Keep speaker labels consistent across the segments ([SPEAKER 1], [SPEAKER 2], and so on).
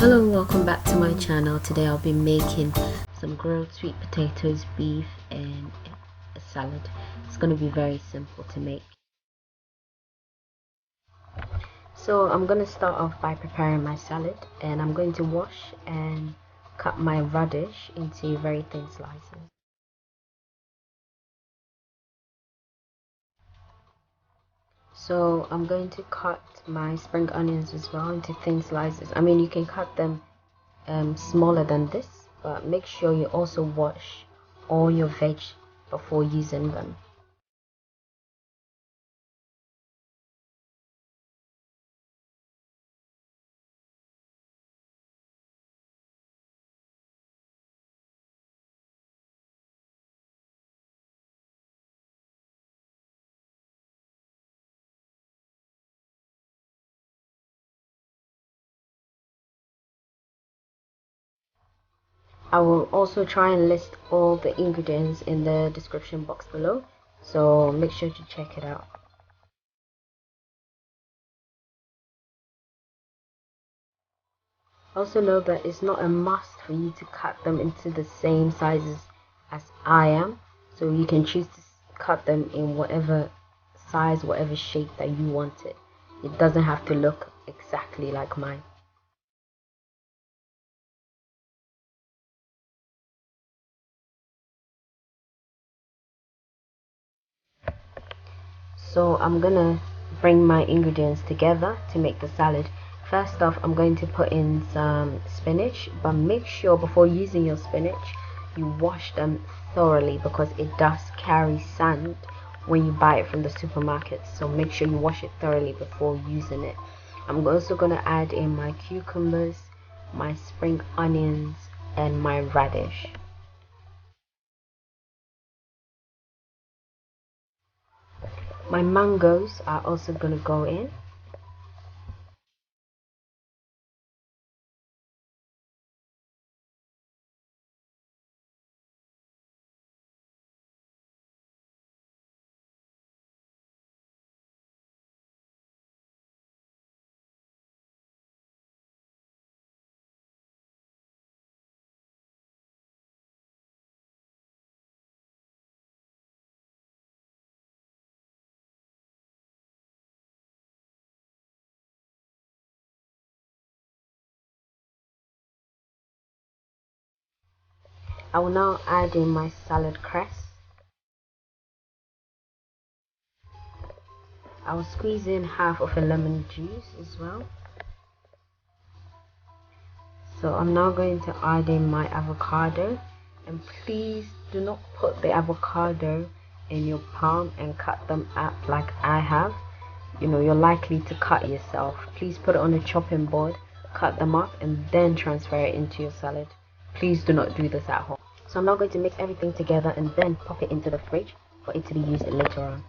[SPEAKER 1] Hello and welcome back to my channel. Today I'll be making some grilled sweet potatoes, beef and a salad. It's going to be very simple to make. So I'm going to start off by preparing my salad, and I'm going to wash and cut my radish into very thin slices. So I'm going to cut my spring onions as well into thin slices. I mean, you can cut them smaller than this, but make sure you also wash all your veg before using them. I will also try and list all the ingredients in the description box below, so make sure to check it out. Also know that it's not a must for you to cut them into the same sizes as I am, so you can choose to cut them in whatever size, whatever shape that you want it. It doesn't have to look exactly like mine. So I'm gonna bring my ingredients together to make the salad. First off, I'm going to put in some spinach, but make sure before using your spinach you wash them thoroughly because it does carry sand when you buy it from the supermarket, so make sure you wash it thoroughly before using it. I'm also going to add in my cucumbers, my spring onions and my radish. My mangoes are also going to go in. I will now add in my salad cress. I will squeeze in half of a lemon juice as well. So I'm now going to add in my avocado, and please do not put the avocado in your palm and cut them up like I have. You know, you're likely to cut yourself. Please put it on a chopping board, cut them up and then transfer it into your salad. Please do not do this at home. So I'm now going to mix everything together and then pop it into the fridge for it to be used later on.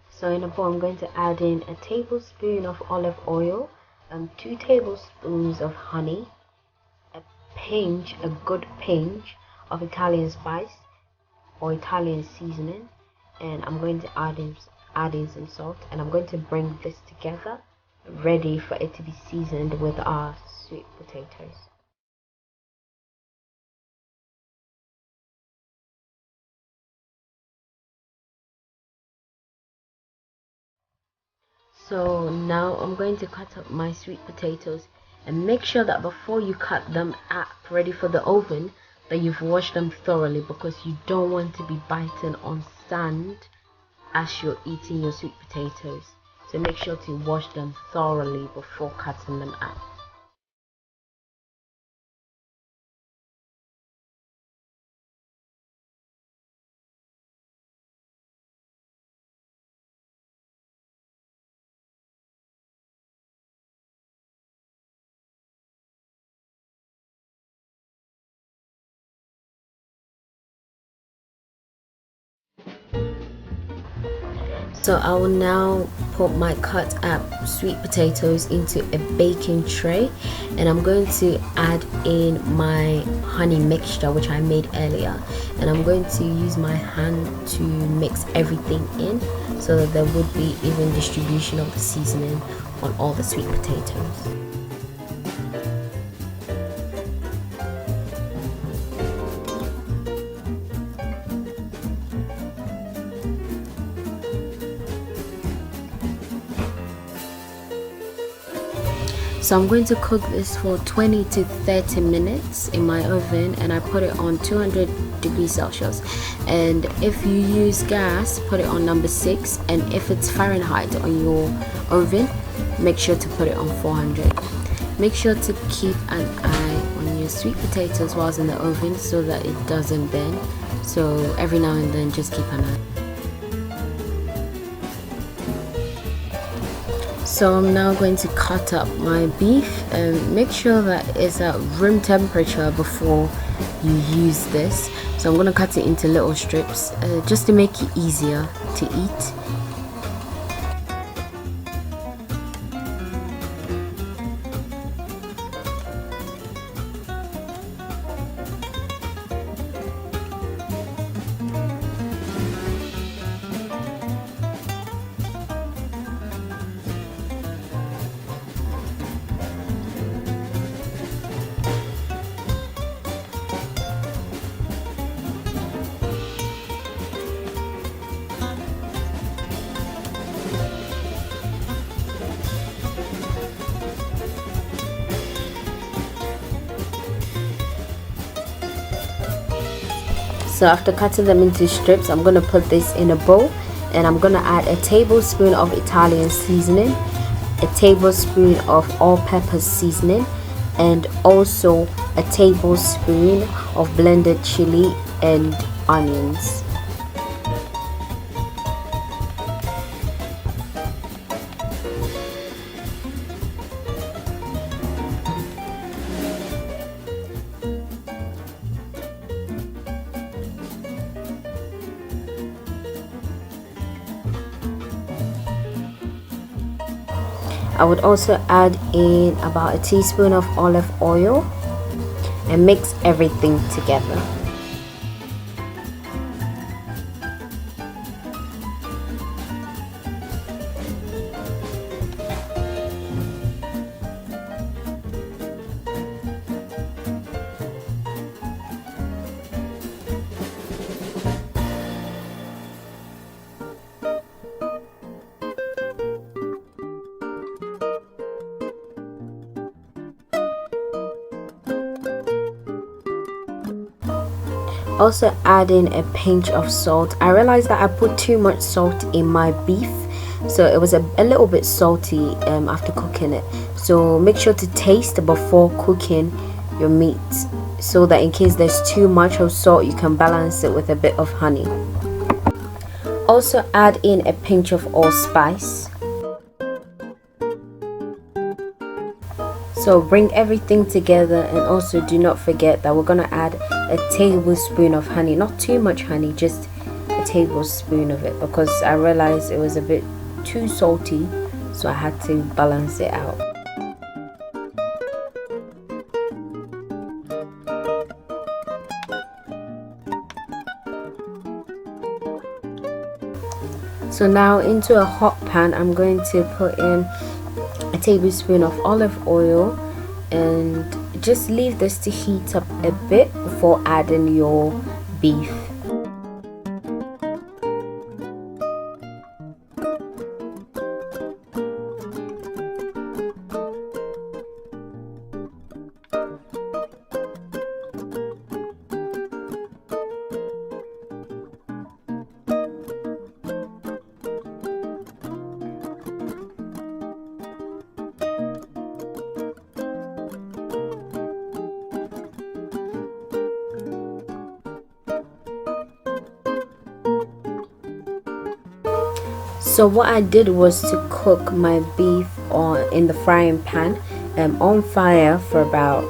[SPEAKER 1] So in a bowl I'm going to add in a tablespoon of olive oil and 2 tablespoons of honey, a good pinch of Italian spice or Italian seasoning, and I'm going to add in some salt, and I'm going to bring this together ready for it to be seasoned with our sweet potatoes. So now I'm going to cut up my sweet potatoes, and make sure that before you cut them up ready for the oven that you've washed them thoroughly, because you don't want to be biting on sand as you're eating your sweet potatoes. So make sure to wash them thoroughly before cutting them up. So I will now put my cut up sweet potatoes into a baking tray, and I'm going to add in my honey mixture which I made earlier, and I'm going to use my hand to mix everything in so that there would be even distribution of the seasoning on all the sweet potatoes. So I'm going to cook this for 20 to 30 minutes in my oven, and I put it on 200 degrees Celsius. And if you use gas, put it on number 6, and if it's Fahrenheit on your oven, make sure to put it on 400. Make sure to keep an eye on your sweet potatoes whilst in the oven so that it doesn't burn. So every now and then just keep an eye. So I'm now going to cut up my beef, and make sure that it's at room temperature before you use this. So I'm going to cut it into little strips just to make it easier to eat. So after cutting them into strips, I'm going to put this in a bowl, and I'm going to add a tablespoon of Italian seasoning, a tablespoon of all-purpose seasoning, and also a tablespoon of blended chili and onions. I would also add in about a teaspoon of olive oil and mix everything together. Also add in a pinch of salt. I realized that I put too much salt in my beef, so it was a little bit salty after cooking it. So make sure to taste before cooking your meat, so that in case there's too much of salt, you can balance it with a bit of honey. Also add in a pinch of allspice. So bring everything together, and also do not forget that we're going to add a tablespoon of honey. Not too much honey, just a tablespoon of it, because I realized it was a bit too salty, so I had to balance it out. So now into a hot pan, I'm going to put in a tablespoon of olive oil, and just leave this to heat up a bit before adding your beef. So what I did was to cook my beef in the frying pan on fire for about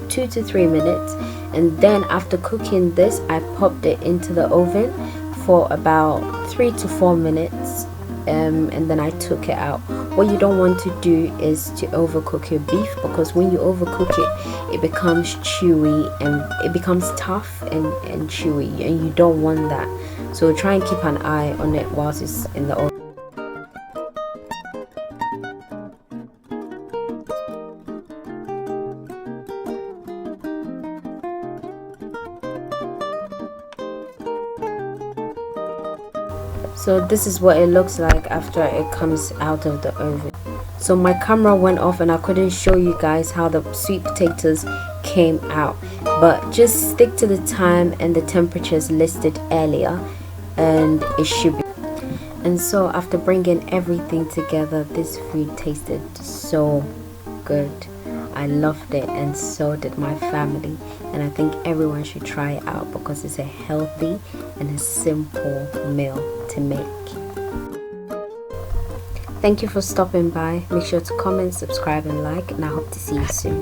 [SPEAKER 1] 2 to 3 minutes, and then after cooking this, I popped it into the oven for about 3 to 4 minutes, and then I took it out. What you don't want to do is to overcook your beef, because when you overcook it, it becomes chewy and it becomes tough and chewy, and you don't want that. So try and keep an eye on it whilst it's in the oven. So this is what it looks like after it comes out of the oven. So my camera went off and I couldn't show you guys how the sweet potatoes came out, but just stick to the time and the temperatures listed earlier and it should be. And so after bringing everything together, this food tasted so good. I loved it, and so did my family, and I think everyone should try it out because it's a healthy and a simple meal to make. Thank you for stopping by. Make sure to comment, subscribe and like, and I hope to see you soon.